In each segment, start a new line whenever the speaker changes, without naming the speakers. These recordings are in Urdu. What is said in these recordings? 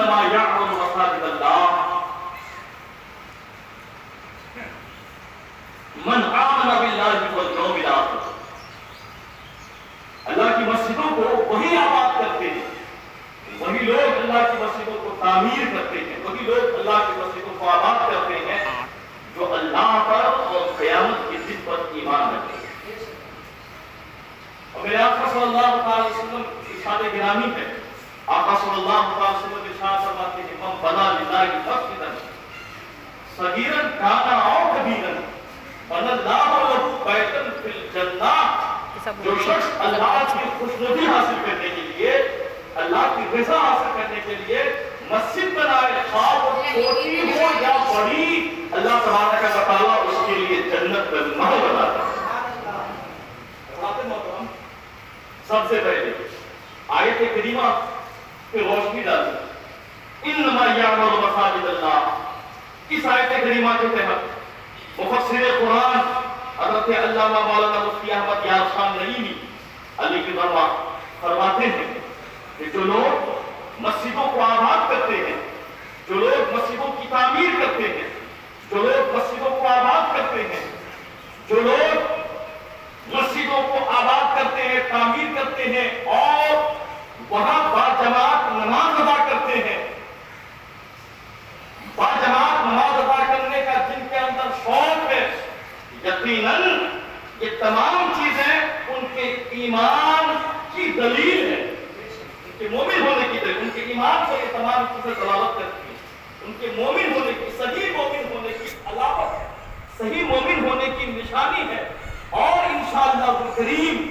انما یعمر مساجد اللہ من آمن باللہ والیوم الآخر. اللہ کی مسجدوں کو وہی آباد کرتے ہیں، وہی لوگ اللہ کی مسجدوں کو تعمیر کرتے ہیں، وہی لوگ اللہ کی مسجدوں کو آباد کرتے ہیں جو اللہ پر اور قیامت کے دن پر ایمان رکھتے ہیں. اور میرے آقا صلی اللہ علیہ وسلم ارشاد گرامی ہے، آقا صلی اللہ علیہ وسلم ارشاد فرماتے ہیں من بنا للہ مسجدا صغیرا کان او کبیرا بنى اللہ لہ بیتا فی الجنہ. جو شخص اللہ کی خوشنودی حاصل کرنے کے لیے، اللہ کی رضا حاصل کرنے کے لیے مسجد بنائے، خواہ وہ چھوٹی ہو یا بڑی، اللہ تبارک و تعالیٰ اس کے لیے جنت میں محل بناتا ہے. سب سے پہلے آیت کریمہ پہ روشنی ڈالی، انما یعمر مساجد اللہ. اس آیت کریمہ کے تحت مفسر قرآن حضرت علامہ مولانا مفتی احمد یار خان نعیمی علی کی دربار فرماتے ہیں کہ جو لوگ مسجدوں کو آباد کرتے ہیں، جو لوگ مسجدوں کی تعمیر کرتے ہیں، جو لوگ مسجدوں کو آباد کرتے ہیں، جو لوگ مسجدوں کو آباد کرتے ہیں، تعمیر کرتے ہیں اور وہاں باجماعت نماز ادا کرتے ہیں، باجماعت نماز ادا کرنے کا جن کے اندر شوق ہے، یقیناً یہ تمام چیزیں ان کے ایمان کی دلیل ہے، ان کے مومن ہونے کی دلیل، ان کے ایمان سے یہ تمام چیزیں دلالت کرتی ہیں، ان کے مومن ہونے کی، صحیح مومن ہونے کی علامت ہے، صحیح مومن ہونے کی نشانی ہے. اور انشاءاللہ الکریم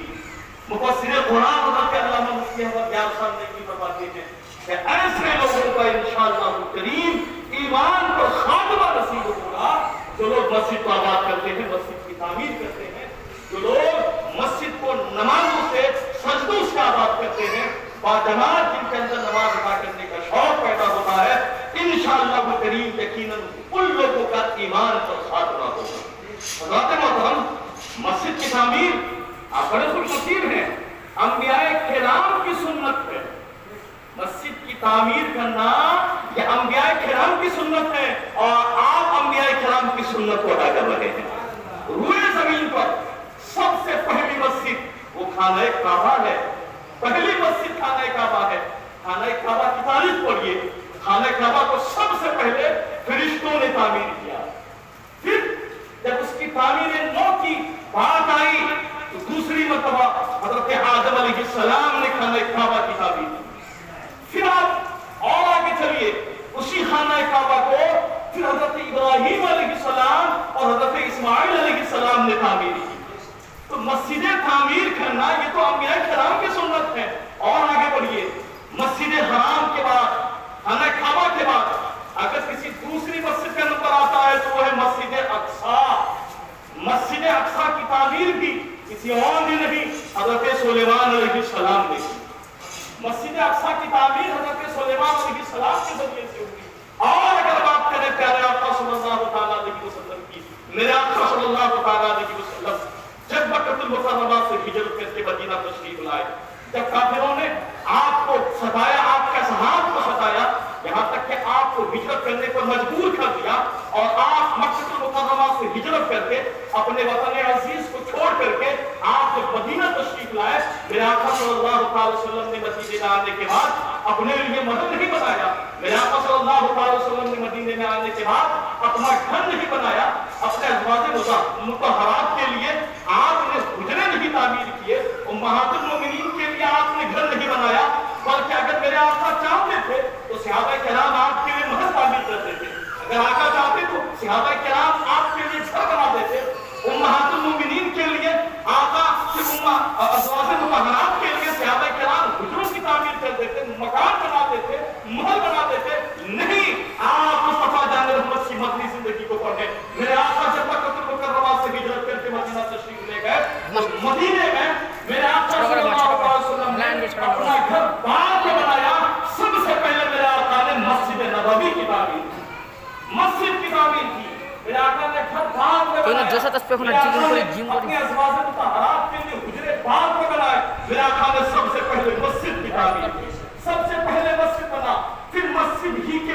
مفسر قرآن حضرت علامہ مفتی احمد یار خان نعیمی فرماتے ہیں کہ ایسے لوگوں کا انشاءاللہ الکریم ایمان پر خاتمہ نصیب ہوگا جو لوگ مسجد کو آباد کرتے ہیں، مسجد کی تعمیر کرتے ہیں، جو لوگ مسجد کو نمازوں سے، سجدوں سے آباد کرتے ہیں، باجماعت جن کے اندر نماز ادا کرنے کا شوق پیدا ہوتا ہے، انشاءاللہ الکریم یقیناً ان لوگوں کا ایمان پر خاتمہ ہوگا. حضرات محترم، مسجد کی تعمیر آپ بڑے خوش نصیب ہیں، انبیاء کرام کی سنت ہے. مسجد کی تعمیر کرنا یہ انبیاء کرام کی سنت ہے اور آپ انبیاء کرام کی سنت کو ادا کر رہے ہیں. روئے زمین پر سب سے پہلی مسجد وہ خانہ کعبہ ہے. پہلی مسجد خانہ کعبہ ہے. خانہ کعبہ کی تاریخ پڑھیے. خانہ کعبہ کو سب سے پہلے فرشتوں نے تعمیر کیا. پھر جب اس کی تعمیر نو کی بات آئی تو دوسری مرتبہ حضرت آدم علیہ السلام نے خانہ کعبہ کی تعمیر کی. پھر آپ اور آگے چلیے، اسی خانہ کعبہ کو پھر حضرت ابراہیم علیہ السلام اور حضرت اسماعیل علیہ السلام نے تعمیر کی. تو مسجد تعمیر کرنا یہ تو انبیاء کرام کی سنت ہے. اور آگے بڑھیے، مسجد حرام کے بعد، خانہ کعبہ کے بعد اگر کسی دوسری مسجد کا نمبر آتا ہے تو وہ ہے مسجد اقصیٰ. مسجد اقصیٰ کی تعمیر بھی کسی اور نے نہیں، حضرت سلیمان علیہ السلام نے کی. مسجد اقصیٰ کی تعمیر حضرت سلیمان علیہ السلام کے ذریعے سے ہوئی. اور اگر بات کریں پیارے آقا صلی اللہ تعالیٰ علیہ وسلم کی، میرے آقا صلی اللہ تعالیٰ علیہ وسلم جب مکہ المکرمہ سے ہجرت کر کے مدینہ تشریف لائے، جب کافروں نے آپ کو ستایا، آپ کے صحابہ کو ستایا، یہاں تک کہ آپ کو ہجرت کرنے پر مجبور کر دیا اور آپ مکہ المکرمہ سے ہجرت کر کے اپنے وطن عزیز کو چھوڑ کر کے آپ جب مدینہ تشریف لائے، میرے آقا صلی اللہ علیہ وسلم نے مدینے میں آنے کے بعد اپنے لیے محل نہیں بنایا. میرے آقا صلی اللہ علیہ وسلم نے مدینے میں آنے کے بعد اپنا گھر نہیں بنایا. اپنے ازواج مطہرات کے لیے آپ نے حجرے نہیں تعمیر کیے. امہات المؤمنین کے لیے آپ نے گھر نہیں بنایا، بلکہ اگر میرے آقا چاہتے تھے تو صحابہ کرام آپ کے لیے محل تعمیر کرتے تھے. اگر آقا چاہتے تو صحابہ کرام آپ کے لیے گھر بنا دیتے. امہات المؤمنین کے لیے آقا ازواج مطہرات کے لیے صحابہ کرام حجروں کی تعمیر کر دیتے، مکان بنا دیتے، محل بنا دیتے. نہیں، آپ مصطفیٰ جان رحمت کی مدنی زندگی کو پڑھیں. میرے آقا جب مکہ المکرمہ سے ہجرت کر کے مدینہ تشریف لے گئے، مدینے میں میرے آقا صلی اللہ علیہ وسلم نے اپنا گھر بعد میں بنایا. سب سے پہلے میرے آقا نے مسجد نبوی کی تعمیر کی، مسجد کی تعمیر کی. میرے آقا نے گھر بعد میں بنایا. اپنے ازواج مطہرات کے لیے حجرے بعد میں بنائے. میرے آقا نے سب سے پہلے مسجد کی تعمیر کی. سب سے پہلے مسجد بنا، پھر مسجد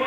2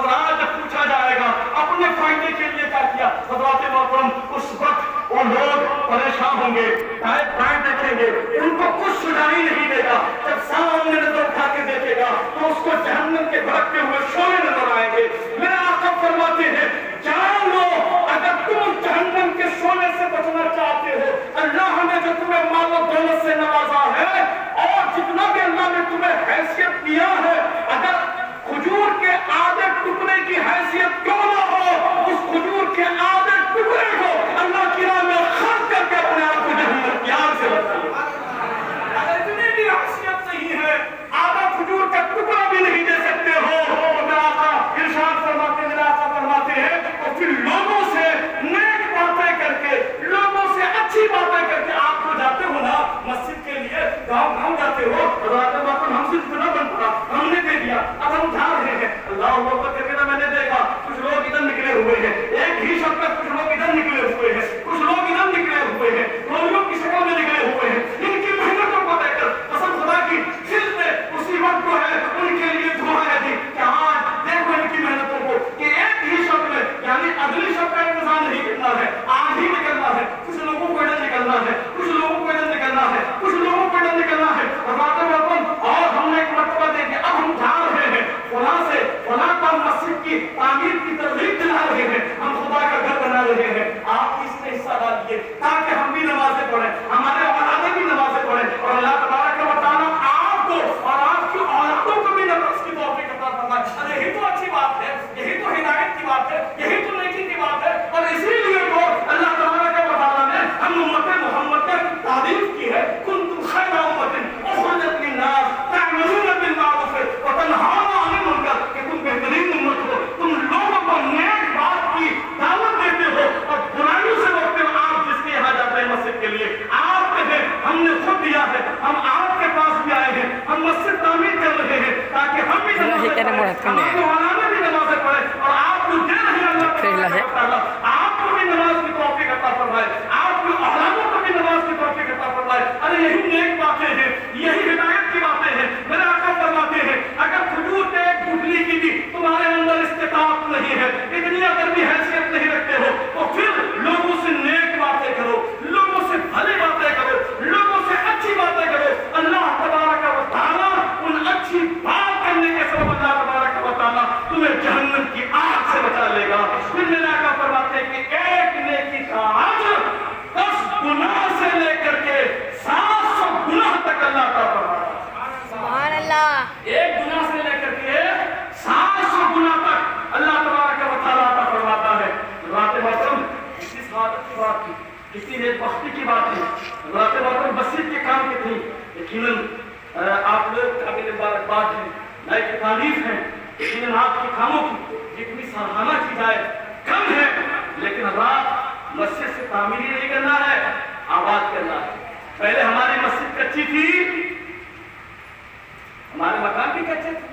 حضرات جب پوچھا جائے گا اپنے فائدے کے لیے کیا کیا، حضرات محترم اس وقت وہ لوگ پریشان ہوں گے، بائیں دیکھیں گے، ان کو کچھ سنائی نہیں دے گا. جب سامنے نظر اٹھا کے دیکھے گا تو اس کو جہنم کے بھڑکتے ہوئے شعلے نظر آئیں گے. میرے آقا فرماتے ہیں جان لو اگر تم جہنم کے شعلے سے بچنا چاہتے ہو، اللہ نے جو تمہیں مال و دولت سے نوازا ہے اور جتنا بھی اللہ نے تمہیں حیثیت دیا ہے، اگر کھجور کے آدھے ٹکڑے کی حیثیت کیوں نہ ہو، اس کھجور کے آدھے ٹکڑے کو اللہ کی راہ میں خرچ کر کے اپنے آپ کو جہنم کی آگ سے بچائیے. اگر اتنی بھی حیثیت نہیں ہے، آدھا کھجور کا ٹکڑا بھی نہیں دے سکتے ہو، تو میرا آقا ارشاد فرماتے ہیں، میرا آقا فرماتے ہیں اور پھر لوگوں سے نیک باتیں کر کے، لوگوں سے اچھی باتیں کر کے، آپ جو جاتے ہو نا مسجد کے لیے گاؤں جاتے ہو، ہم سے اتنا بن پڑا، ہم نے دے دیا، اب ہم جا رہے ہیں. اللہ اکبر کر کے میں نے دیکھا کچھ لوگ ادھر نکلے ہوئے ہیں، ایک ہی شب تک کچھ لوگ ادھر نکلے ہوئے ہیں، کچھ لوگ ادھر نکلے ہوئے ہیں، گولیوں کی شکل میں نکلے ہوئے ہیں. ان کی محنتوں کو دیکھ کر قسم خدا کی دل میں اسی وقت جو ہے ان کے لیے دعا ہے دی کہ آج دیکھو ان کی محنتوں کو کہ ایک ہی شب میں، یعنی اگلی شب کا انتظار نہیں کرنا ہے، آج ہی نکلنا ہے. کچھ لوگوں کو ادھر نکلنا ہے، کچھ لوگوں کو ادھر نکلنا ہے، کچھ لوگوں کو ادھر نکلنا ہے. اور ہم نے ایک مرتبہ دے دیا، اب ہم جا رہے ہیں فلاں سے فلاں پر مسجد کی تعمیر کی ترغیب دلا رہے ہیں، ہم خدا کا گھر بنا رہے ہیں. آپ اس میں حصہ ڈالیے تاکہ ہم بھی نمازیں پڑھیں، ہمارے اولادیں بھی نمازیں پڑھیں اور اللہ تبارک و تعالیٰ آپ کو اور آپ کی اولادوں کو بھی نماز کی توفیق عطا فرمائے. ارے یہی تو اچھی بات ہے، یہی تو ہدایت کی بات ہے، یہی تو نیکی کی بات ہے. اور اسی لیے تو اللہ تبارک و تعالیٰ نے ہم امت محمد کی تعریف کی ہے، کنتم خیر امۃ اخرجت للناس تعملون بالمعروف وتنہون عن المنکر، کہ تم بہترین امت ہو، تم لوگوں کو نیک بات کی دعوت دیتے ہو اور برائیوں سے روکتے ہو. آپ جس کے یہاں جاتے ہیں مسجد کے لیے، آپ کہتے ہیں ہم نے خود دیا ہے، ہم آپ کے پاس بھی آئے ہیں، ہم مسجد تعمیر کر رہے ہیں تاکہ ہم بھی نمازیں پڑھیں، ہمارے اولادیں بھی نمازیں پڑھیں. اور آپ جو دے رہے ہیں اللہ تبارک و تعالیٰ آپ کو بھی نماز کی توفیق عطا فرمائے، آپ کی اولادوں کو بھی نماز کی توفیق عطا فرمائے. ارے یہی نیک باتیں ہیں، یہی ہدایت کی باتیں ہیں. میرے آقا فرماتے ہیں اگر کھجور کے ایک گٹلی کی بھی تمہارے اندر استطاعت نہیں ہے، اتنی اگر بھی حیثیت نہیں رکھتے ہو، تو پھر لوگوں سے نیک باتیں کرو، لوگوں سے بھلی باتیں کرو، لوگوں سے اچھی باتیں کرو. اللہ تبارک و تعالیٰ ان اچھی بات کرنے کے سبب اللہ تبارک و تعالیٰ تمہیں جہنم کی آگ سے بچا لے گا. پھر میرے آقا فرماتے ہیں کہ ایک نیکی کا اجر 10 گناہ سے لے کر کے 700 گناہ تک اللہ عطا فرماتا ہے.
سبحان اللہ.
ایک گناہ سے لے کر کے 700 گناہ تک اللہ تبارک و تعالیٰ عطا فرماتا ہے. رات محترم کسی سعادت کی بات تھی، کسی نیک بختی کی بات تھی، رات محترم مسجد کے کام کی تھی. یقیناً آپ لوگ قابل مبارکباد ہیں، لائق تعریف ہیں. یقیناً آپ کے کاموں کی جتنی سراہنا کی جائے کم ہے، لیکن رات مسجد سے تعمیر ہی نہیں کرنا ہے، آباد کرنا ہے. پہلے ہماری مسجد کچی تھی، ہمارے مکان بھی کچے تھے،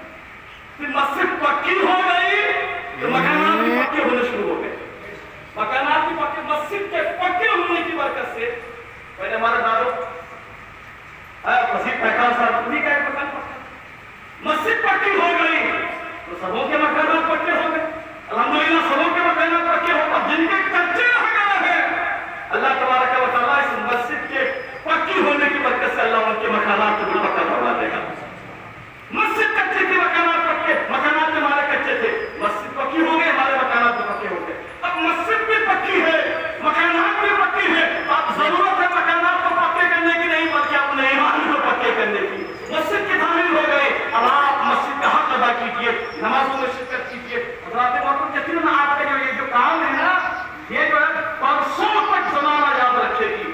پھر مسجد پکی ہو گئی تو مکانات بھی پکے ہونے شروع ہو گئے. مکانات بھی پکے، مسجد کے پکے ہونے کی برکت سے پہلے ہمارے دارو مسجد پہکان صاحب پوری کا ایک مکان پکا، مسجد پکی ہو گئی تو سبوں کے مکانات پکے ہو گئے. الحمدللہ سبوں کے مکانات پکے ہو گئے، جن کے کچے رہ گئے ہیں اللہ تبارک و تعالیٰ اس مسجد کے پکی ہونے کی برکت سے اللہ ان کے مکانات کو بھی پکا کروا دے گا. مسجد کچے تھے، مکانات پکے، مکانات ہمارے کچے تھے، مسجد پکی ہو گئے، ہمارے مکانات بھی پکے ہو گئے. اب مسجد بھی پکی ہے، مکانات بھی پکی ہے، اب ضرورت ہے مکانات کو پکے کرنے کی نہیں بلکہ اپنے ایمان کو پکے کرنے کی. مسجد کی تعمیر ہو گئی، اب آپ مسجد کا حق ادا کیجیے، نمازوں میں شرکت کیجیے. حضرات محترم یقیناً آپ کا یہ جو کام ہے نا، یہ جو ہے پرسوں تک زمانہ یاد رکھے گی.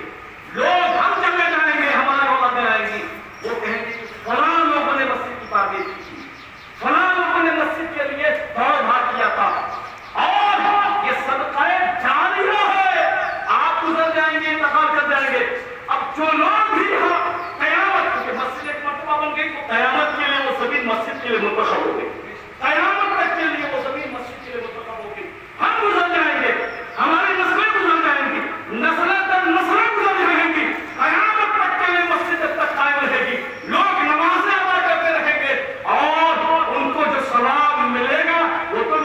لوگ ہم چلے جائیں گے، ہمارے اولادیں آئیں گی، وہ کہیں گے کہ فلاں لوگوں نے مسجد کی تعمیر کی تھی، فلاں لوگوں نے مسجد کے لیے دوڑ بھاگ کیا تھا. اور یہ صدقہ جاریہ ہے، آپ گزر جائیں گے، انتقال کر جائیں گے. اب جو لوگ بھی قیامت کے مسجد ایک مرتبہ بن گئی تو قیامت کے لیے وہ زمین مسجد کے لیے منتخب ہو گئی، قیامت تک کے لیے وہ زمین مسجد کے لیے منتخب ہو گئی. ہم گزر جائیں گے، ہماری نسلیں گزر جائیں گی، نسلیں در نسلیں گزر جائیں گی، قیامت تک کے لیے مسجد جب تک قائم رہے گی، لوگ نمازیں ادا کرتے رہیں گے اور ان کو جو ثواب ملے گا وہ تو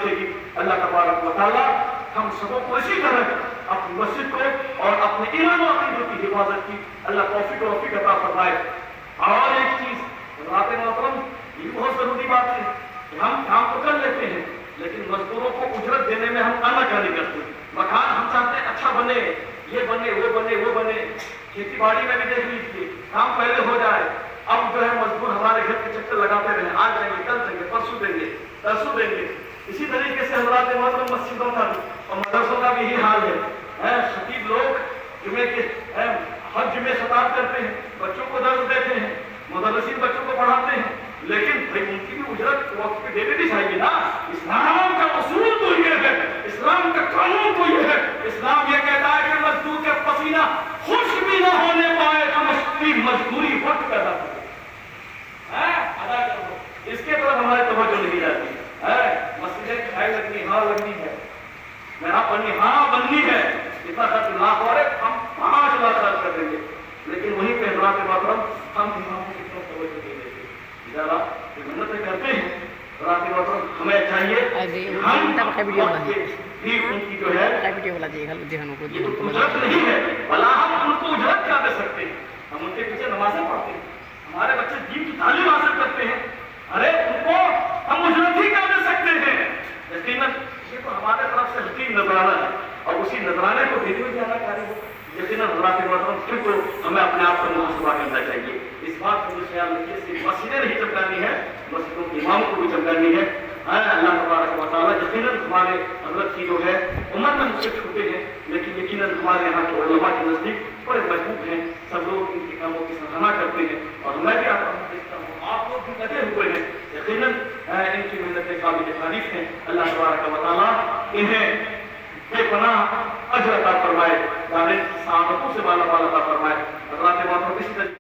رکھے گی. اللہ تبارک و تعالیٰ ہم سبوں کو اسی طرح اپنی مسجد کو اور اپنے ایمان و عقیدے کی حفاظت کی اللہ توفیق و توفیق عطا فرمائے. اور ایک چیز حضرات محترم، یہ بہت ضروری بات ہے کہ ہم کام تو کر لیتے ہیں لیکن مزدوروں کو اجرت دینے میں ہم آناکانی کرتے ہیں. مکان ہم چاہتے ہیں اچھا بنے، یہ بنے وہ بنے وہ بنے. کھیتی باڑی میں بھی دیکھ لیجیے، کام پہلے ہو جائے، اب جو ہے مزدور ہمارے گھر کے چکر لگاتے رہے، آج دیں گے کل دیں گے پرسوں دیں گے ترسوں دیں گے. اسی طریقے سے حضرات محترم مسجدوں کا بھی اور مدرسوں کا بھی یہی حال ہے. خطیب لوگ جمعے کے ہر جمعے خطاب کرتے ہیں، بچوں کو درس دیتے ہیں، مدرسین بچوں کو پڑھاتے ہیں، لیکن بھائی ان کی بھی اجرت وقت پہ دینے بھی چاہیے نا. اسلام کا اصول تو یہ ہے، اسلام کا قانون تو یہ ہے. اسلام یہ کہتا ہے کہ مزدور کے پسینہ خوش بھی نہ ہونے پائے ہم اس کی مزدوری وقت پیدا کریں، ادا کرو. اس کے طرف ہماری توجہ نہیں جاتی. مسجدیں کھائی لگنی ہاں لگنی ہے، میرا پڑھنی ہاں بننی ہے، اتنا خرچ لاکھ اور ہم 5 لاکھ خرچ کر دیں گے، لیکن وہیں پہ حضرات محترم ہم اماموں کی طرف توجہ نہیں دیتے. ذرا محنتیں کرتے ہیں حضرات محترم، ہمیں چاہیے ہم بھی ان کی جو ہے یہ اجرت نہیں ہے، بلا ہم ان کو اجرت کیا دے سکتے ہیں. ہم ان کے پیچھے نمازیں پڑھتے ہیں، ہمارے بچے دین کی تعلیم حاصل کرتے ہیں، ارے ان کو ہم اجرت ہی کیا دے سکتے ہیں. یقیناً یہ تو ہمارے طرف سے حقیقی نذرانہ ہے اور اسی نذرانے کو دینے میں زیادہ کاری ہو. یقیناً حضرات محترم پھر تو ہمیں اپنے آپ کو محاسبہ کرنا چاہیے. اس بات کو خیال رکھیے صرف مسجدیں نہیں چمکانی ہے، مسجدوں کے اماموں کو بھی چمکانی ہے. اللہ تبارک و تعالیٰ یقیناً ہمارے حضرت کی جو ہے عمر میں مجھ سے چھوٹے ہیں، لیکن یقیناً ہمارے یہاں کے علماء کے نزدیک بڑے مضبوط ہیں. سب لوگ ان کے کاموں کی سراہنا کرتے ہیں اور میں بھی آپ کو دیکھتا ہوں آپ لوگ بھی لگے ہوئے ہیں. یقیناً ان کی محنتیں قابل تعریف ہیں. اللہ تبارک و تعالیٰ انہیں بے پناہ اجر عطا فرمائے، دارین سعادتوں سے بالا بالا عطا فرمائے. حضرات محترم اسی طرح